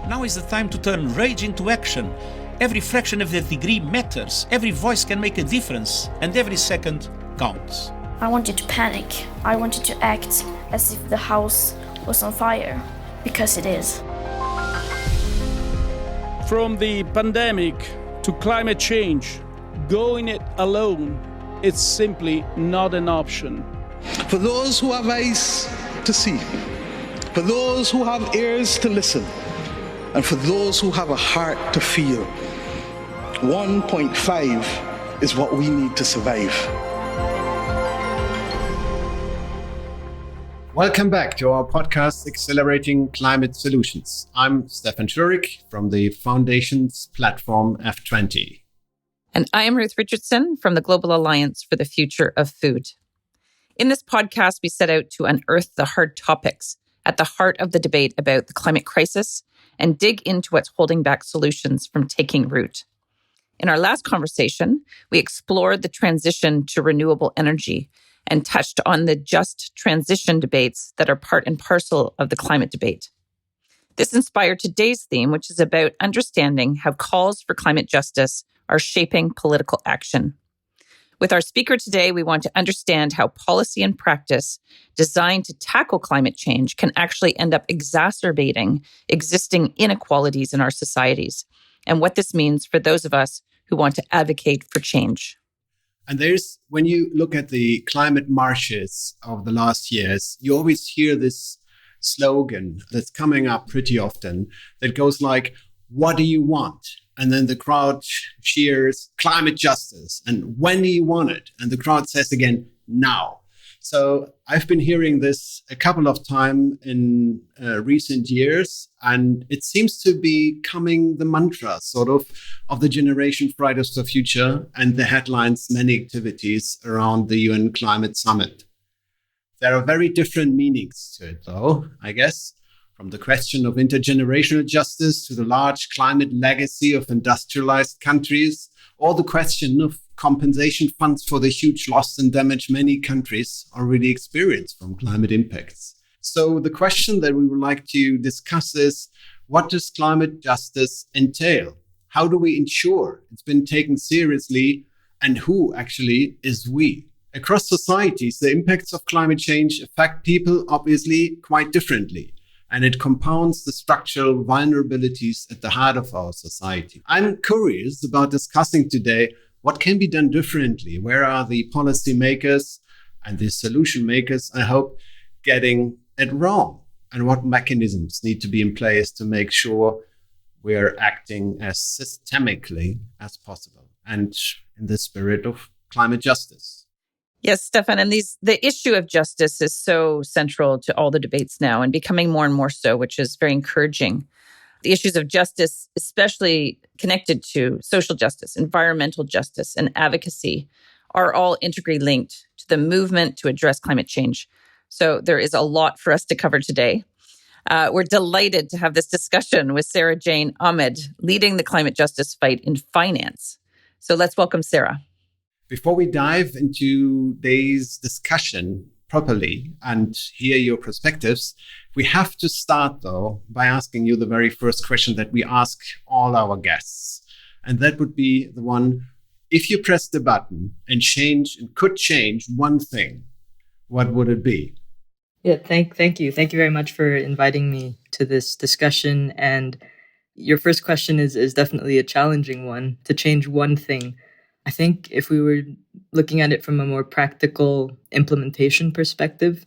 Now is the time to turn rage into action. Every fraction of a degree matters. Every voice can make a difference, and every second counts. I wanted to panic. I wanted to act as if the house was on fire, because it is. From the pandemic to climate change, going it alone, it's simply not an option. For those who have eyes to see, for those who have ears to listen, and for those who have a heart to feel, 1.5 is what we need to survive. Welcome back to our podcast, Accelerating Climate Solutions. I'm Stefan Schurig from the Foundation's platform F20. And I am Ruth Richardson from the Global Alliance for the Future of Food. In this podcast, we set out to unearth the hard topics at the heart of the debate about the climate crisis and dig into what's holding back solutions from taking root. In our last conversation, we explored the transition to renewable energy and touched on the just transition debates that are part and parcel of the climate debate. This inspired today's theme, which is about understanding how calls for climate justice are shaping political action. With our speaker today, we want to understand how policy and practice designed to tackle climate change can actually end up exacerbating existing inequalities in our societies, and what this means for those of us who want to advocate for change. And when you look at the climate marches of the last years, you always hear this slogan that's coming up pretty often that goes like, "What do you want?" And then the crowd cheers, "Climate justice." And "When do you want it?" And the crowd says again, "Now." So I've been hearing this a couple of times in recent years, and it seems to be becoming the mantra sort of the Generation Fridays for Future and the headlines many activities around the UN Climate Summit. There are very different meanings to it, though, I guess. From the question of intergenerational justice to the large climate legacy of industrialized countries, or the question of compensation funds for the huge loss and damage many countries already experience from climate impacts. So the question that we would like to discuss is, what does climate justice entail? How do we ensure it's been taken seriously, and who actually is we? Across societies, the impacts of climate change affect people obviously quite differently. And it compounds the structural vulnerabilities at the heart of our society. I'm curious about discussing today what can be done differently. Where are the policymakers and the solution makers, I hope, getting it wrong? And what mechanisms need to be in place to make sure we're acting as systemically as possible and in the spirit of climate justice? Yes, Stefan, and the issue of justice is so central to all the debates now and becoming more and more so, which is very encouraging. The issues of justice, especially connected to social justice, environmental justice, and advocacy, are all integrally linked to the movement to address climate change. So there is a lot for us to cover today. We're delighted to have this discussion with Sara Jane Ahmed, leading the climate justice fight in finance. So let's welcome Sara. Before we dive into today's discussion properly and hear your perspectives, we have to start, though, by asking you the very first question that we ask all our guests. And that would be the one, if you press the button and could change one thing, what would it be? Yeah, thank you. Thank you very much for inviting me to this discussion. And your first question is definitely a challenging one, to change one thing. I think if we were looking at it from a more practical implementation perspective,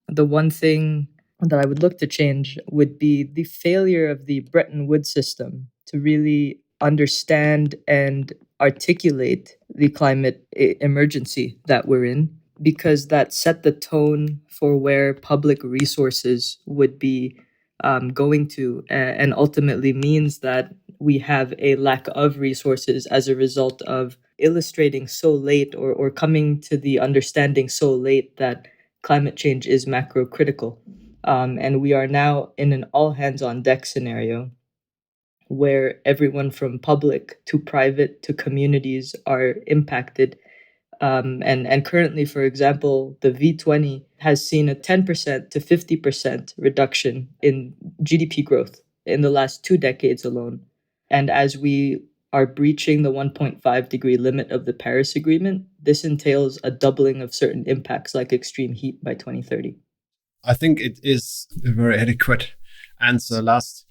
the one thing that I would look to change would be the failure of the Bretton Woods system to really understand and articulate the climate emergency that we're in, because that set the tone for where public resources would be going to, and ultimately means that we have a lack of resources as a result of illustrating so late or coming to the understanding so late that climate change is macro critical. And we are now in an all hands on deck scenario where everyone from public to private to communities are impacted. And currently, for example, the V20 has seen a 10% to 50% reduction in GDP growth in the last 2 decades alone. And as we are breaching the 1.5 degree limit of the Paris Agreement, this entails a doubling of certain impacts like extreme heat by 2030. I think it is a very adequate answer. Last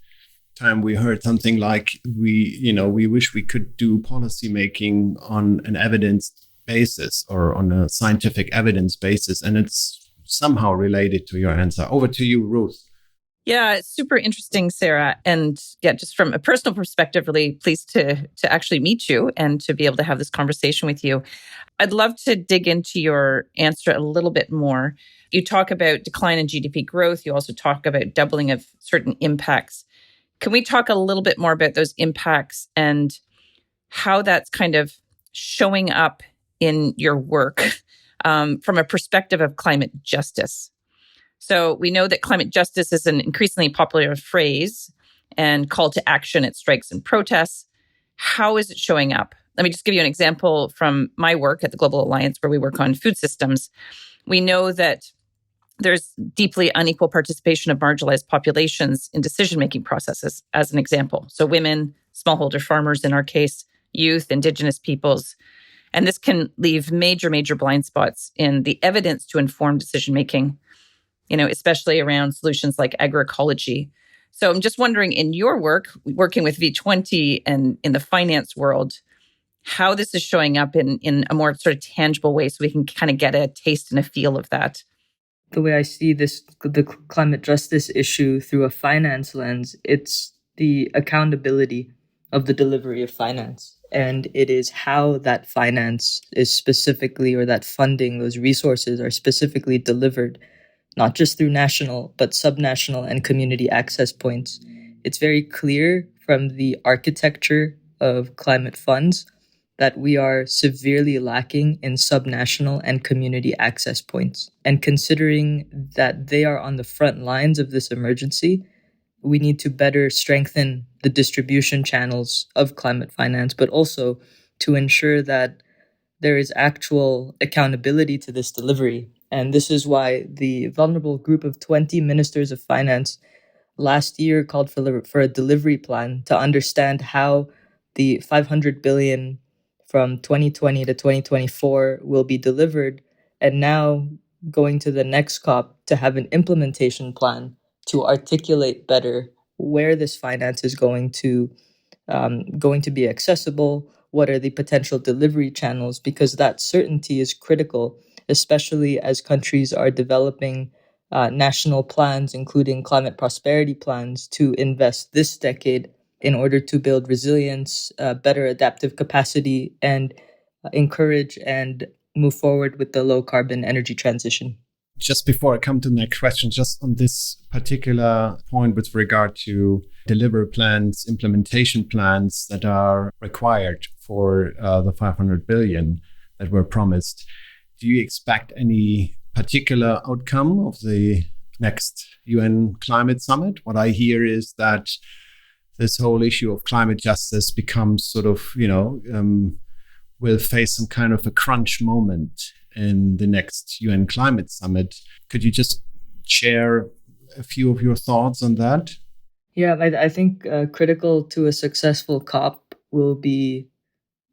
time we heard something like we wish we could do policy making on an evidence basis or on a scientific evidence basis. And it's somehow related to your answer. Over to you, Ruth. Yeah, it's super interesting, Sarah. And yeah, just from a personal perspective, really pleased to actually meet you and to be able to have this conversation with you. I'd love to dig into your answer a little bit more. You talk about decline in GDP growth. You also talk about doubling of certain impacts. Can we talk a little bit more about those impacts and how that's kind of showing up in your work from a perspective of climate justice? So we know that climate justice is an increasingly popular phrase and call to action at strikes and protests. How is it showing up? Let me just give you an example from my work at the Global Alliance, where we work on food systems. We know that there's deeply unequal participation of marginalized populations in decision-making processes, as an example. So women, smallholder farmers in our case, youth, Indigenous peoples. And this can leave major blind spots in the evidence to inform decision-making, especially around solutions like agroecology. So I'm just wondering, in your work, working with V20 and in the finance world, how this is showing up in a more sort of tangible way so we can kind of get a taste and a feel of that. The way I see the climate justice issue through a finance lens, it's the accountability of the delivery of finance. And it is how that finance is specifically, or that funding, those resources are specifically delivered, not just through national, but subnational and community access points. It's very clear from the architecture of climate funds that we are severely lacking in subnational and community access points. And considering that they are on the front lines of this emergency, we need to better strengthen the distribution channels of climate finance, but also to ensure that there is actual accountability to this delivery. And this is why the vulnerable group of 20 ministers of finance last year called for a delivery plan to understand how the 500 billion from 2020 to 2024 will be delivered, and now going to the next COP to have an implementation plan to articulate better where this finance is going to be accessible, what are the potential delivery channels, because that certainty is critical, especially as countries are developing national plans, including climate prosperity plans, to invest this decade in order to build resilience, better adaptive capacity, and encourage and move forward with the low carbon energy transition. Just before I come to the next question, just on this particular point with regard to delivery plans, implementation plans that are required for the 500 billion that were promised, do you expect any particular outcome of the next UN climate summit? What I hear is that this whole issue of climate justice becomes sort of, will face some kind of a crunch moment in the next UN climate summit. Could you just share a few of your thoughts on that? Yeah, I think critical to a successful COP will be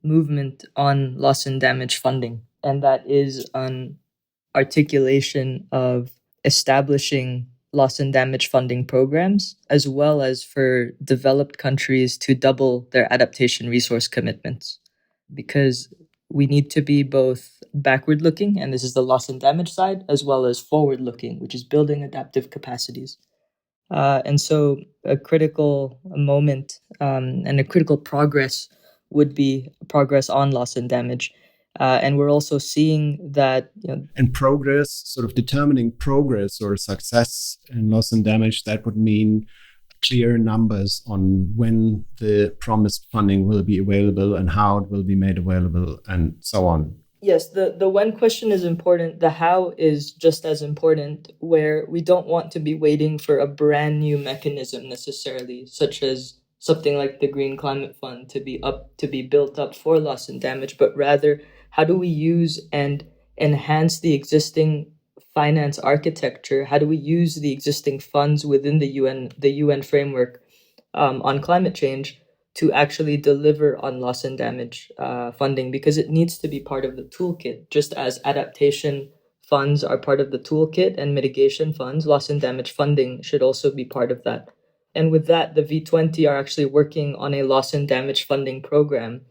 movement on loss and damage funding. And that is an articulation of establishing loss and damage funding programs, as well as for developed countries to double their adaptation resource commitments. Because we need to be both backward-looking, and this is the loss and damage side, as well as forward-looking, which is building adaptive capacities. And so a critical moment and a critical progress would be progress on loss and damage. And we're also seeing that... And progress, sort of determining progress or success in loss and damage, that would mean clear numbers on when the promised funding will be available and how it will be made available and so on. Yes, the when question is important. The how is just as important, where we don't want to be waiting for a brand new mechanism necessarily, such as something like the Green Climate Fund to be built up for loss and damage, but rather how do we use and enhance the existing finance architecture? How do we use the existing funds within the UN framework on climate change to actually deliver on loss and damage funding, because it needs to be part of the toolkit, just as adaptation funds are part of the toolkit and mitigation funds, loss and damage funding should also be part of that. And with that, the V20 are actually working on a loss and damage funding program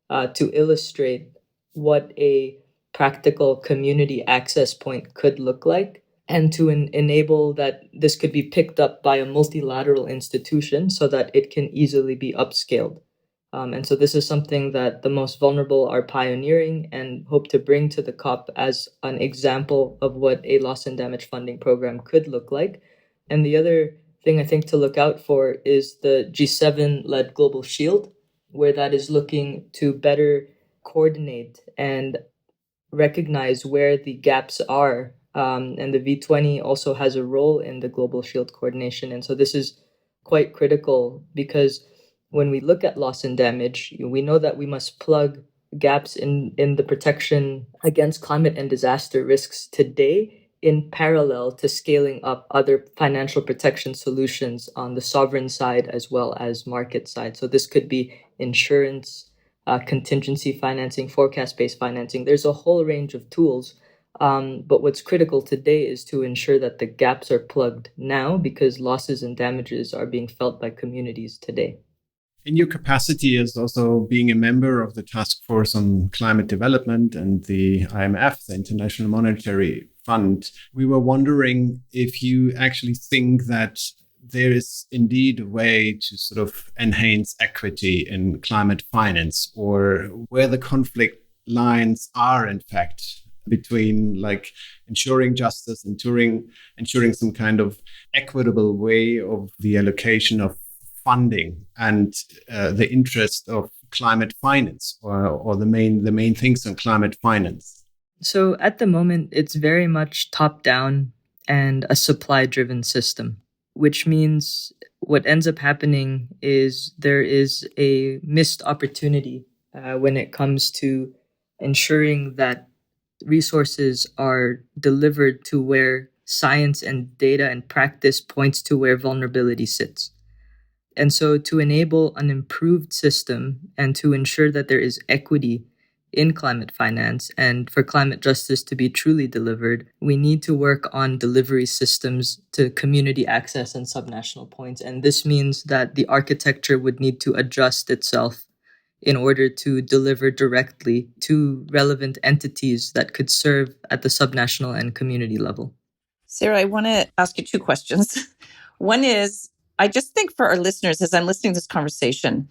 to illustrate what a practical community access point could look like, and to enable that this could be picked up by a multilateral institution so that it can easily be upscaled. And so this is something that the most vulnerable are pioneering and hope to bring to the COP as an example of what a loss and damage funding program could look like. And the other thing I think to look out for is the G7-led Global Shield, where that is looking to better coordinate and recognize where the gaps are. And the V20 also has a role in the Global Shield coordination. And so this is quite critical, because when we look at loss and damage, we know that we must plug gaps in the protection against climate and disaster risks today in parallel to scaling up other financial protection solutions on the sovereign side as well as market side. So this could be insurance, contingency financing, forecast-based financing. There's a whole range of tools. But what's critical today is to ensure that the gaps are plugged now, because losses and damages are being felt by communities today. In your capacity as also being a member of the Task Force on Climate Development and the IMF, the International Monetary Fund, we were wondering if you actually think that there is indeed a way to sort of enhance equity in climate finance, or where the conflict lines are, in fact, between like ensuring justice, ensuring some kind of equitable way of the allocation of funding and the interest of climate finance, or the main things on climate finance? So at the moment, it's very much top-down and a supply-driven system, which means what ends up happening is there is a missed opportunity when it comes to ensuring that resources are delivered to where science and data and practice points to where vulnerability sits. And so to enable an improved system and to ensure that there is equity in climate finance and for climate justice to be truly delivered, we need to work on delivery systems to community access and subnational points. And this means that the architecture would need to adjust itself in order to deliver directly to relevant entities that could serve at the subnational and community level. Sara, I want to ask you two questions. One is, I just think for our listeners, as I'm listening to this conversation,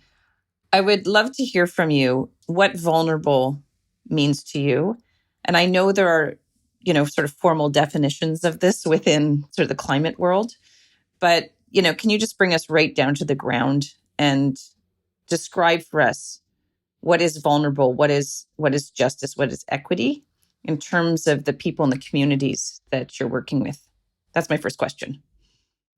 I would love to hear from you what vulnerable means to you. And I know there are, sort of formal definitions of this within sort of the climate world. But, can you just bring us right down to the ground and describe for us what is vulnerable, what is justice, what is equity in terms of the people in the communities that you're working with? That's my first question.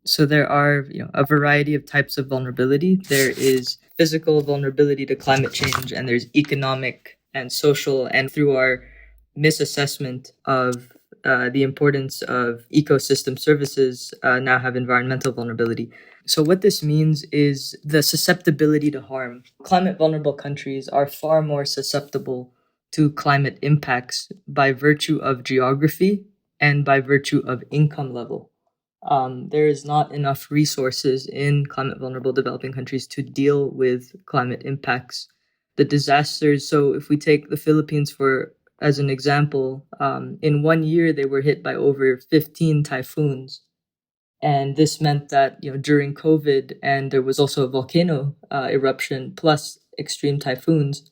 So there are, a variety of types of vulnerability. There is physical vulnerability to climate change, and there's economic and social, and through our misassessment of the importance of ecosystem services, now have environmental vulnerability. So what this means is the susceptibility to harm. Climate vulnerable countries are far more susceptible to climate impacts by virtue of geography and by virtue of income level. There is not enough resources in climate vulnerable developing countries to deal with climate impacts. The disasters, so if we take the Philippines as an example, in 1 year they were hit by over 15 typhoons. And this meant that, during COVID, and there was also a volcano eruption plus extreme typhoons,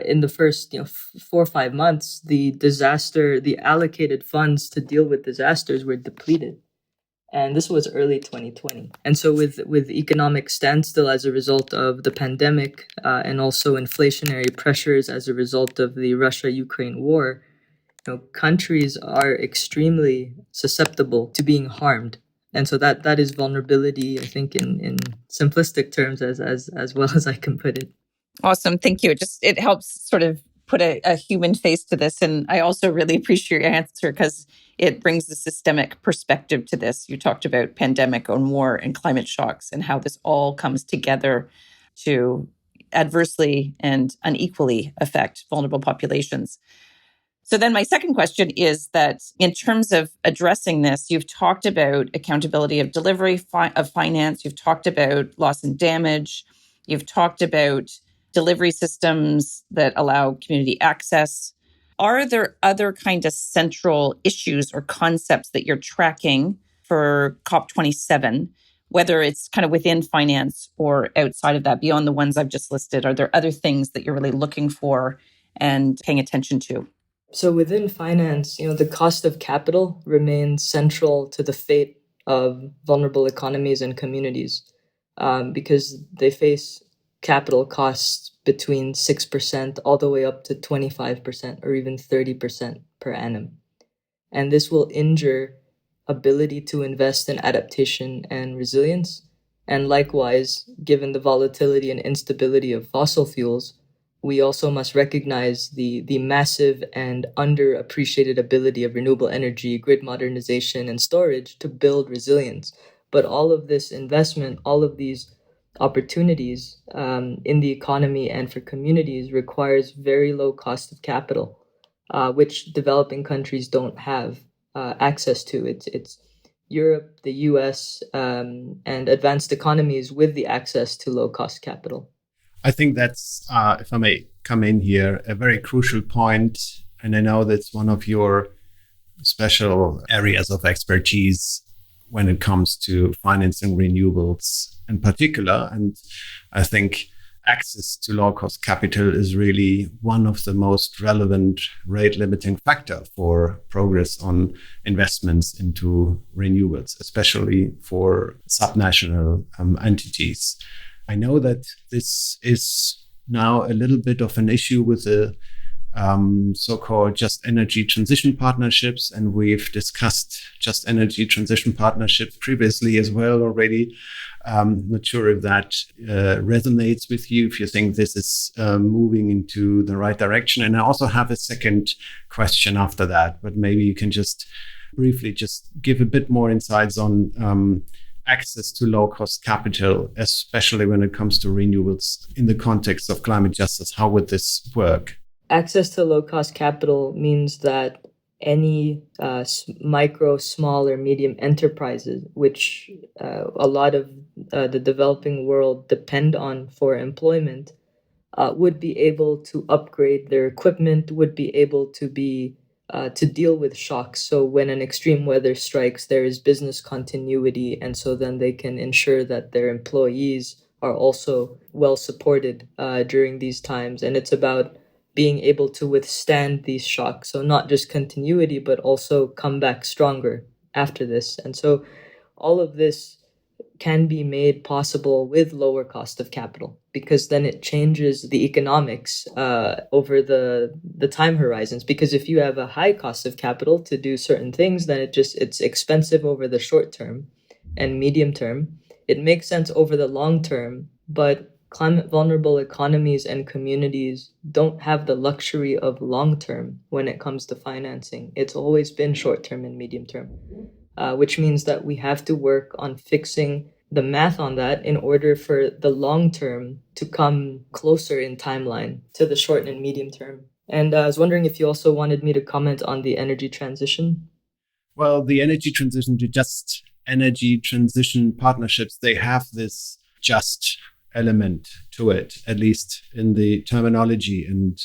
in the first 4 or 5 months, the allocated funds to deal with disasters were depleted. And this was early 2020. And so with economic standstill as a result of the pandemic and also inflationary pressures as a result of the Russia-Ukraine war, countries are extremely susceptible to being harmed. And so that is vulnerability, I think, in simplistic terms, as well as I can put it. Awesome. Thank you. It helps sort of put a human face to this. And I also really appreciate your answer, because it brings the systemic perspective to this. You talked about pandemic and war and climate shocks and how this all comes together to adversely and unequally affect vulnerable populations. So then my second question is that in terms of addressing this, you've talked about accountability of delivery of finance. You've talked about loss and damage. You've talked about delivery systems that allow community access. Are there other kind of central issues or concepts that you're tracking for COP27, whether it's kind of within finance or outside of that, beyond the ones I've just listed? Are there other things that you're really looking for and paying attention to? So within finance, the cost of capital remains central to the fate of vulnerable economies and communities because they face capital costs between 6% all the way up to 25% or even 30% per annum. And this will injure ability to invest in adaptation and resilience. And likewise, given the volatility and instability of fossil fuels, we also must recognize the massive and underappreciated ability of renewable energy, grid modernization, and storage to build resilience. But all of this investment, all of these opportunities in the economy and for communities requires very low cost of capital, which developing countries don't have access to. It's Europe, the US, and advanced economies with the access to low cost capital. I think that's, if I may come in here, a very crucial point. And I know that's one of your special areas of expertise when it comes to financing renewables in particular. And I think access to low-cost capital is really one of the most relevant rate-limiting factor for progress on investments into renewables, especially for subnational entities. I know that this is now a little bit of an issue with the so-called just energy transition partnerships, and we've discussed just energy transition partnerships previously as well already. Not sure if that resonates with you, if you think this is moving into the right direction. And I also have a second question after that, but maybe you can just briefly just give a bit more insights on access to low-cost capital, especially when it comes to renewables in the context of climate justice. How would this work? Access to low-cost capital means that any micro, small, or medium enterprises, which a lot of the developing world depend on for employment, would be able to upgrade their equipment, would be able to deal with shocks. So when an extreme weather strikes, there is business continuity, and so then they can ensure that their employees are also well supported during these times. And it's about being able to withstand these shocks. So not just continuity, but also come back stronger after this. And so all of this can be made possible with lower cost of capital, because then it changes the economics over the time horizons. Because if you have a high cost of capital to do certain things, then it's expensive over the short term and medium term. It makes sense over the long term, but climate vulnerable economies and communities don't have the luxury of long term when it comes to financing. It's always been short term and medium term, which means that we have to work on fixing the math on that in order for the long term to come closer in timeline to the short and medium term. And I was wondering if you also wanted me to comment on the energy transition. Well, the energy transition to just energy transition partnerships, they have this just element to it, at least in the terminology. And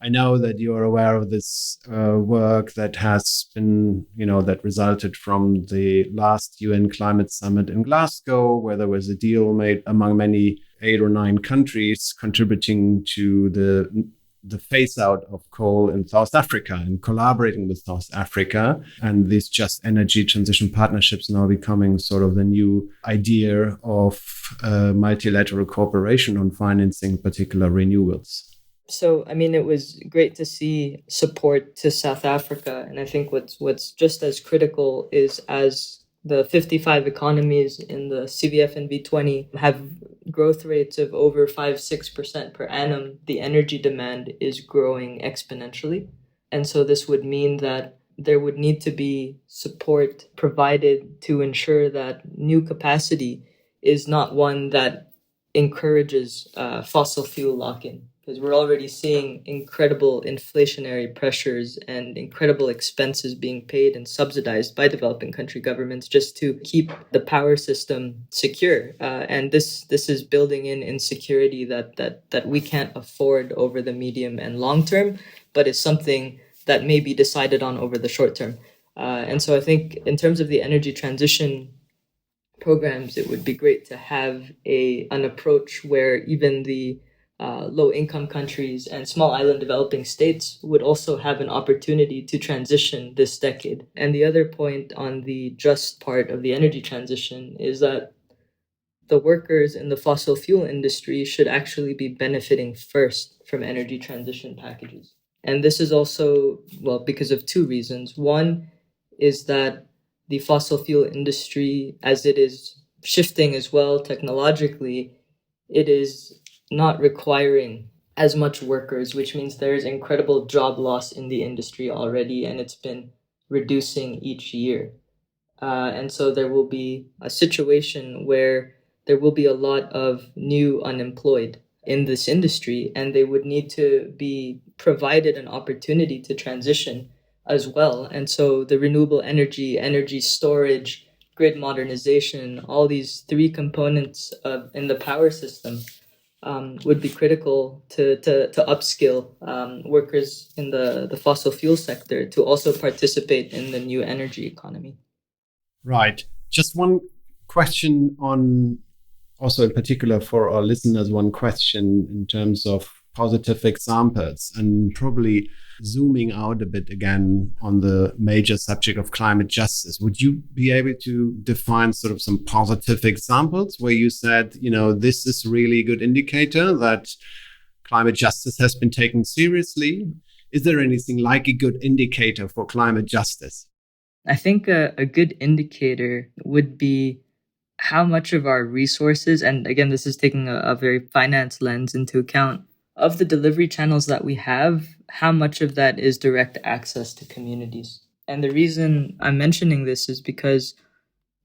I know that you're aware of this work that has been, that resulted from the last UN climate summit in Glasgow, where there was a deal made among many 8 or 9 countries contributing to the phase out of coal in South Africa and collaborating with South Africa. And these just energy transition partnerships now becoming sort of the new idea of multilateral cooperation on financing particular renewables. So, it was great to see support to South Africa. And I think what's just as critical is, as the 55 economies in the CVF and V20 have growth rates of over 5-6% per annum, the energy demand is growing exponentially. And so this would mean that there would need to be support provided to ensure that new capacity is not one that encourages fossil fuel lock-in, because we're already seeing incredible inflationary pressures and incredible expenses being paid and subsidized by developing country governments just to keep the power system secure. And this is building in insecurity that we can't afford over the medium and long term, but is something that may be decided on over the short term. And so I think in terms of the energy transition programs, it would be great to have an approach where even the low-income countries and small island developing states would also have an opportunity to transition this decade. And the other point on the just part of the energy transition is that the workers in the fossil fuel industry should actually be benefiting first from energy transition packages. And this is also, well, because of two reasons. One is that the fossil fuel industry, as it is shifting as well technologically, it is not requiring as much workers, which means there is incredible job loss in the industry already, and it's been reducing each year. And so there will be a situation where there will be a lot of new unemployed in this industry, and they would need to be provided an opportunity to transition as well. And so the renewable energy storage, grid modernization, all these three components in the power system would be critical to upskill workers in the fossil fuel sector to also participate in the new energy economy. Right. Just one question on, also in particular for our listeners, one question in terms of positive examples, and probably zooming out a bit again on the major subject of climate justice. Would you be able to define sort of some positive examples where you said, this is really a good indicator that climate justice has been taken seriously? Is there anything like a good indicator for climate justice? I think a good indicator would be how much of our resources, and again, this is taking a very finance lens into account, of the delivery channels that we have, how much of that is direct access to communities. And the reason I'm mentioning this is because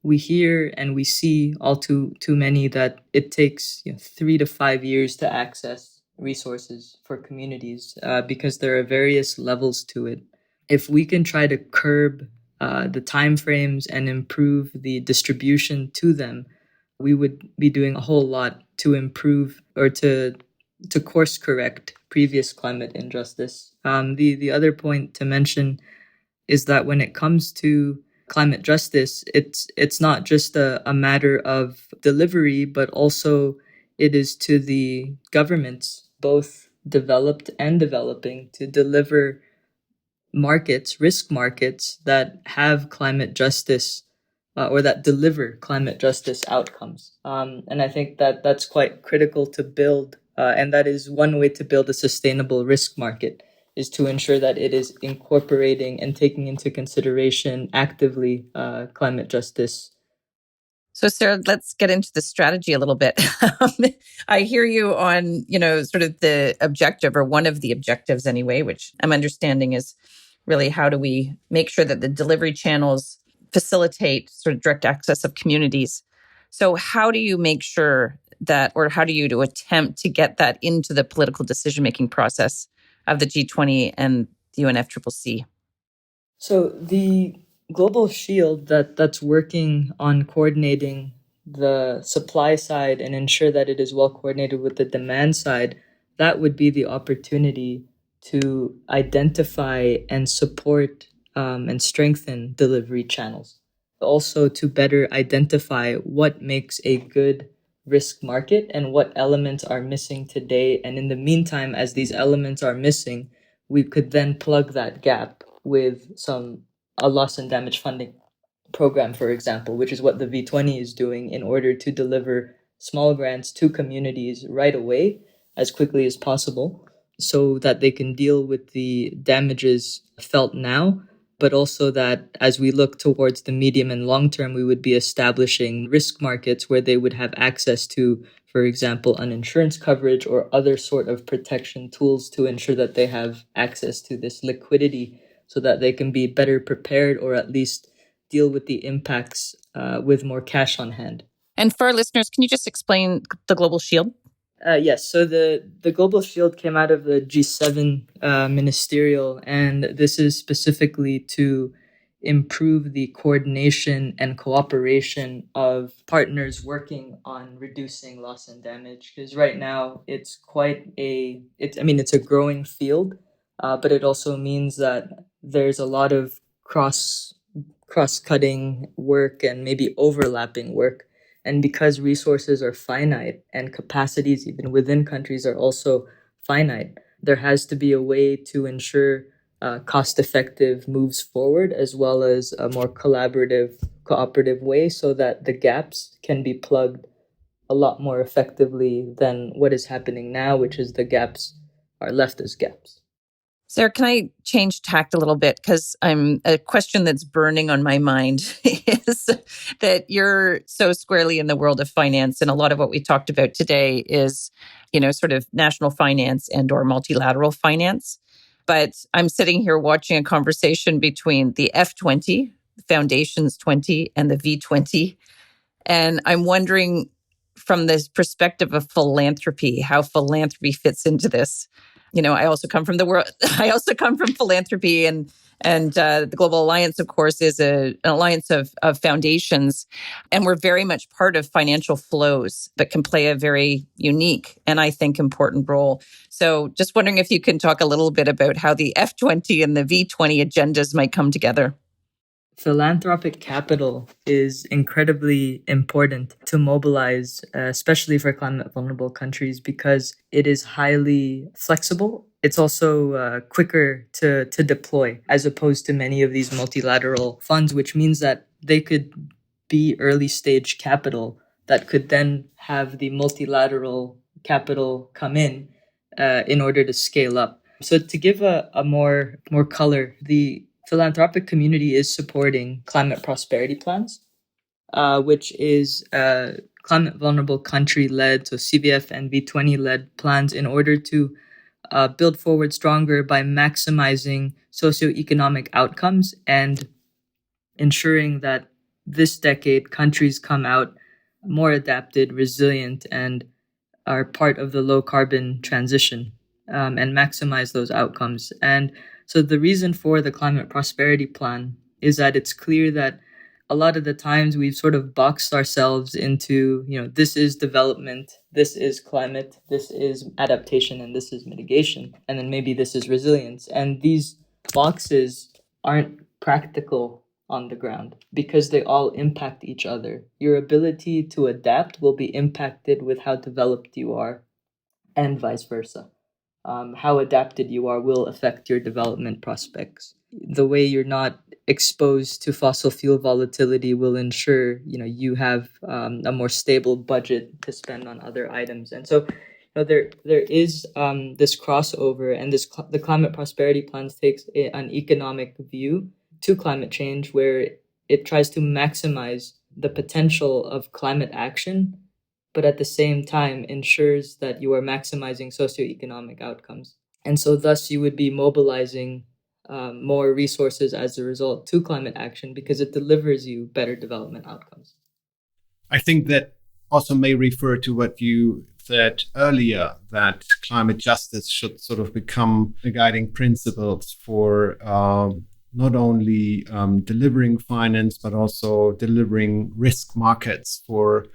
we hear and we see all too many that it takes 3 to 5 years to access resources for communities because there are various levels to it. If we can try to curb the timeframes and improve the distribution to them, we would be doing a whole lot to improve or to course correct previous climate injustice. The other point to mention is that when it comes to climate justice, it's not just a matter of delivery, but also it is to the governments, both developed and developing, to deliver markets, risk markets that have climate justice or that deliver climate justice outcomes. And I think that that's quite critical to build. And that is one way to build a sustainable risk market, is to ensure that it is incorporating and taking into consideration actively climate justice. So, Sarah, let's get into the strategy a little bit. I hear you on, sort of the objective, or one of the objectives anyway, which I'm understanding is really how do we make sure that the delivery channels facilitate sort of direct access of communities. So how do you make sure that, or how do you attempt to get that into the political decision-making process of the G20 and the UNFCCC? So the Global Shield that's working on coordinating the supply side and ensure that it is well coordinated with the demand side, that would be the opportunity to identify and support and strengthen delivery channels. Also to better identify what makes a good risk market and what elements are missing today. And in the meantime, as these elements are missing, we could then plug that gap with a loss and damage funding program, for example, which is what the V20 is doing in order to deliver small grants to communities right away as quickly as possible so that they can deal with the damages felt now, but also that as we look towards the medium and long term, we would be establishing risk markets where they would have access to, for example, an insurance coverage or other sort of protection tools to ensure that they have access to this liquidity so that they can be better prepared or at least deal with the impacts with more cash on hand. And for our listeners, can you just explain the Global Shield? Yes. So the Global Shield came out of the G7 ministerial, and this is specifically to improve the coordination and cooperation of partners working on reducing loss and damage. Because right now it's it's a growing field, but it also means that there's a lot of cross-cutting work and maybe overlapping work. And because resources are finite and capacities even within countries are also finite, there has to be a way to ensure cost-effective moves forward, as well as a more collaborative, cooperative way, so that the gaps can be plugged a lot more effectively than what is happening now, which is the gaps are left as gaps. Sarah, can I change tact a little bit? Because a question that's burning on my mind is that you're so squarely in the world of finance. And a lot of what we talked about today is, sort of national finance and or multilateral finance. But I'm sitting here watching a conversation between the F20, Foundations 20, and the V20. And I'm wondering from this perspective of philanthropy, how philanthropy fits into this. I also come from the world. I also come from philanthropy, and the Global Alliance, of course, is an alliance of foundations, and we're very much part of financial flows that can play a very unique and I think important role. So, just wondering if you can talk a little bit about how the F20 and the V20 agendas might come together. Philanthropic capital is incredibly important to mobilize, especially for climate vulnerable countries, because it is highly flexible. It's also quicker to deploy as opposed to many of these multilateral funds, which means that they could be early stage capital that could then have the multilateral capital come in order to scale up. So to give a more color, the philanthropic community is supporting climate prosperity plans, which is climate vulnerable country-led, so CVF and V20-led plans in order to build forward stronger by maximizing socioeconomic outcomes and ensuring that this decade countries come out more adapted, resilient, and are part of the low-carbon transition and maximize those outcomes. And so the reason for the climate prosperity plan is that it's clear that a lot of the times we've sort of boxed ourselves into, this is development, this is climate, this is adaptation, and this is mitigation, and then maybe this is resilience. And these boxes aren't practical on the ground because they all impact each other. Your ability to adapt will be impacted with how developed you are, and vice versa. How adapted you are will affect your development prospects. The way you're not exposed to fossil fuel volatility will ensure, you have a more stable budget to spend on other items. And so, there is this crossover, and the climate prosperity plans takes an economic view to climate change, where it tries to maximize the potential of climate action, but at the same time ensures that you are maximizing socioeconomic outcomes. And so thus you would be mobilizing more resources as a result to climate action because it delivers you better development outcomes. I think that also may refer to what you said earlier, that climate justice should sort of become the guiding principles for not only delivering finance, but also delivering risk markets for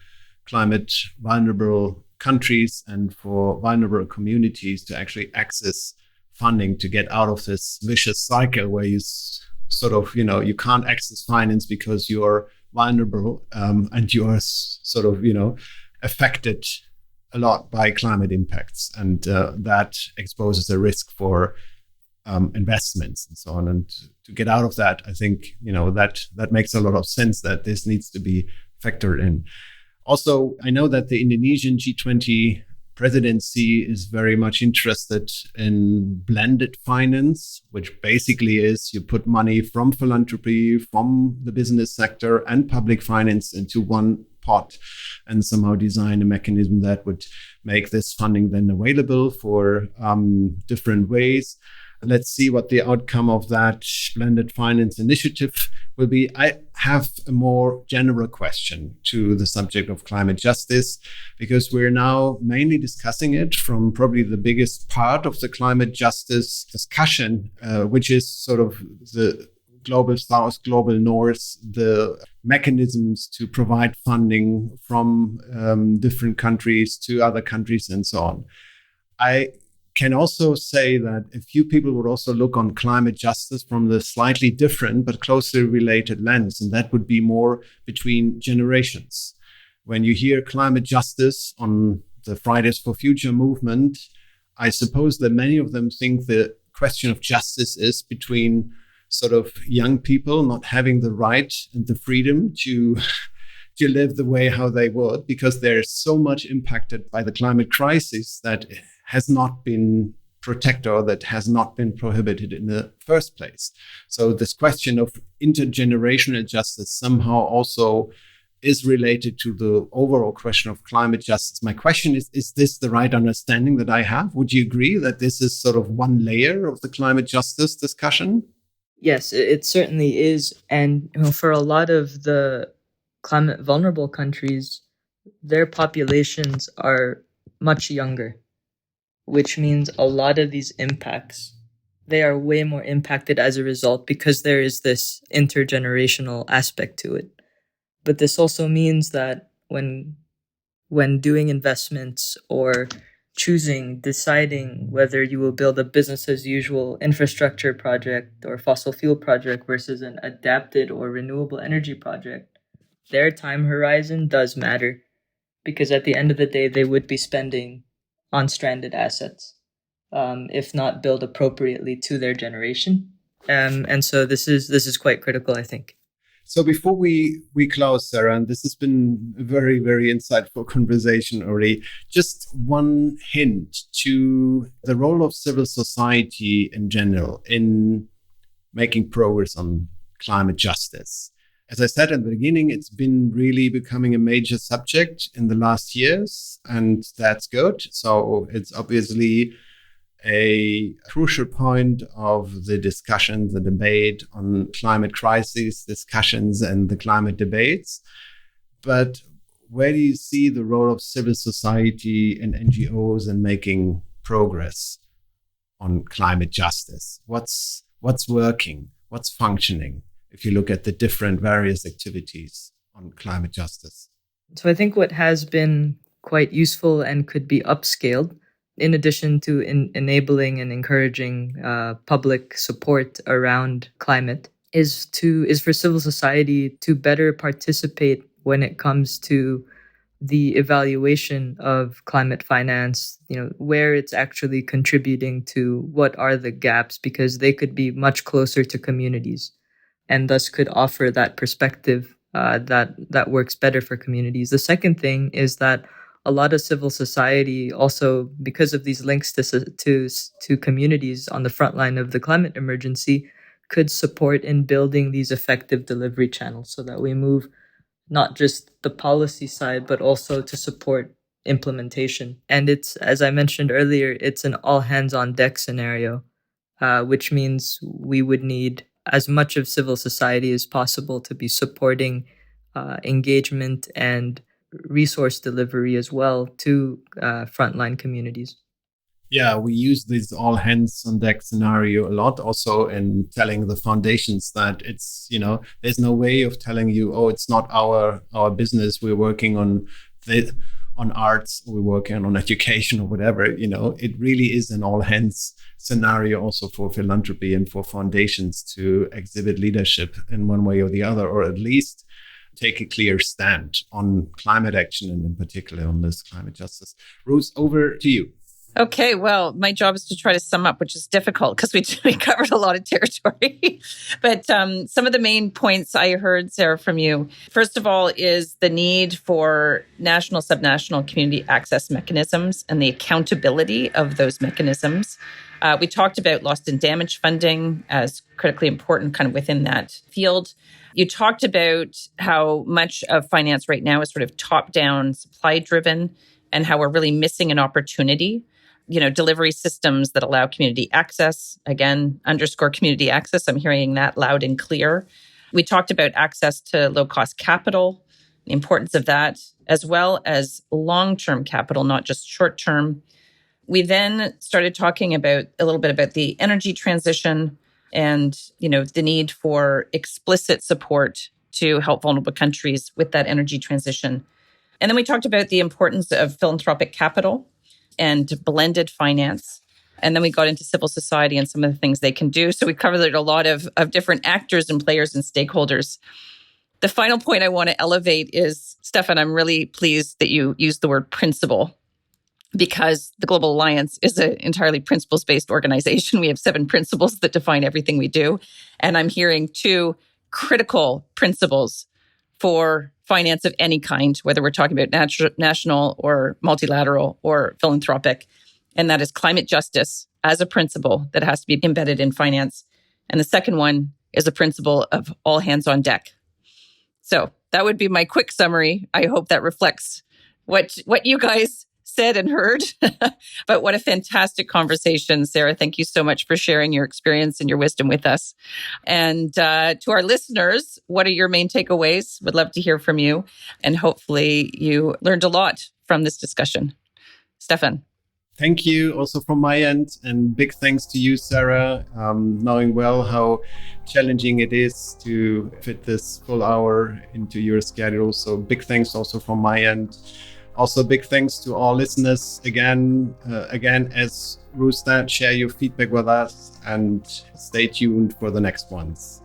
climate vulnerable countries and for vulnerable communities to actually access funding to get out of this vicious cycle where you sort of, you can't access finance because you're vulnerable and you are sort of, affected a lot by climate impacts. And that exposes a risk for investments and so on. And to get out of that, I think, that makes a lot of sense that this needs to be factored in. Also, I know that the Indonesian G20 presidency is very much interested in blended finance, which basically is you put money from philanthropy, from the business sector and public finance into one pot and somehow design a mechanism that would make this funding then available for different ways. Let's see what the outcome of that blended finance initiative will be. I have a more general question to the subject of climate justice, because we're now mainly discussing it from probably the biggest part of the climate justice discussion, which is sort of the global south, global north, the mechanisms to provide funding from different countries to other countries and so on. I can also say that a few people would also look on climate justice from the slightly different but closely related lens, and that would be more between generations. When you hear climate justice on the Fridays for Future movement, I suppose that many of them think the question of justice is between sort of young people not having the right and the freedom to live the way how they would, because they're so much impacted by the climate crisis that has not been protected or that has not been prohibited in the first place. So this question of intergenerational justice somehow also is related to the overall question of climate justice. My question is this the right understanding that I have? Would you agree that this is sort of one layer of the climate justice discussion? Yes, it certainly is. And for a lot of the climate vulnerable countries, their populations are much younger, which means a lot of these impacts, they are way more impacted as a result because there is this intergenerational aspect to it. But this also means that when doing investments or deciding whether you will build a business as usual infrastructure project or fossil fuel project versus an adapted or renewable energy project, their time horizon does matter, because at the end of the day, they would be spending on stranded assets, if not billed appropriately to their generation. And so this is quite critical, I think. So before we close, Sarah, and this has been a very, very insightful conversation already, just one hint to the role of civil society in general in making progress on climate justice. As I said at the beginning, it's been really becoming a major subject in the last years, and that's good. So it's obviously a crucial point of the discussion, the debate on climate crisis discussions and the climate debates. But where do you see the role of civil society and NGOs in making progress on climate justice? What's working? What's functioning? If you look at the different various activities on climate justice. So I think what has been quite useful and could be upscaled, in addition to enabling and encouraging public support around climate, is for civil society to better participate when it comes to the evaluation of climate finance, where it's actually contributing to, what are the gaps, because they could be much closer to communities and thus could offer that perspective that works better for communities. The second thing is that a lot of civil society also, because of these links to communities on the front line of the climate emergency, could support in building these effective delivery channels so that we move not just the policy side, but also to support implementation. And it's, as I mentioned earlier, it's an all hands on deck scenario, which means we would need as much of civil society as possible to be supporting engagement and resource delivery as well to frontline communities. Yeah, we use this all hands on deck scenario a lot also in telling the foundations that it's, there's no way of telling you, oh, it's not our business. We're working on arts, we're working on education or whatever, it really is an all hands scenario also for philanthropy and for foundations to exhibit leadership in one way or the other, or at least take a clear stand on climate action and in particular on this climate justice. Ruth, over to you. Okay, well, my job is to try to sum up, which is difficult because we covered a lot of territory. But some of the main points I heard, Sarah, from you, first of all, is the need for national, subnational community access mechanisms and the accountability of those mechanisms. We talked about lost and damaged funding as critically important kind of within that field. You talked about how much of finance right now is sort of top-down, supply-driven, and how we're really missing an opportunity delivery systems that allow community access. Again, underscore community access. I'm hearing that loud and clear. We talked about access to low-cost capital, the importance of that, as well as long-term capital, not just short-term. We then started talking about a little bit about the energy transition and, the need for explicit support to help vulnerable countries with that energy transition. And then we talked about the importance of philanthropic capital and blended finance. And then we got into civil society and some of the things they can do. So we covered a lot of different actors and players and stakeholders. The final point I want to elevate is, Stefan, I'm really pleased that you used the word principle, because the Global Alliance is an entirely principles-based organization. We have 7 principles that define everything we do. And I'm hearing 2 critical principles for finance of any kind, whether we're talking about national or multilateral or philanthropic. And that is climate justice as a principle that has to be embedded in finance. And the second one is a principle of all hands on deck. So that would be my quick summary. I hope that reflects what you guys said and heard. But what a fantastic conversation, Sara. Thank you so much for sharing your experience and your wisdom with us. And to our listeners, what are your main takeaways? Would love to hear from you. And hopefully you learned a lot from this discussion. Stefan. Thank you also from my end, and big thanks to you, Sara, knowing well how challenging it is to fit this full hour into your schedule. So big thanks also from my end. Also, big thanks to all listeners. Again, as Ruth said, share your feedback with us and stay tuned for the next ones.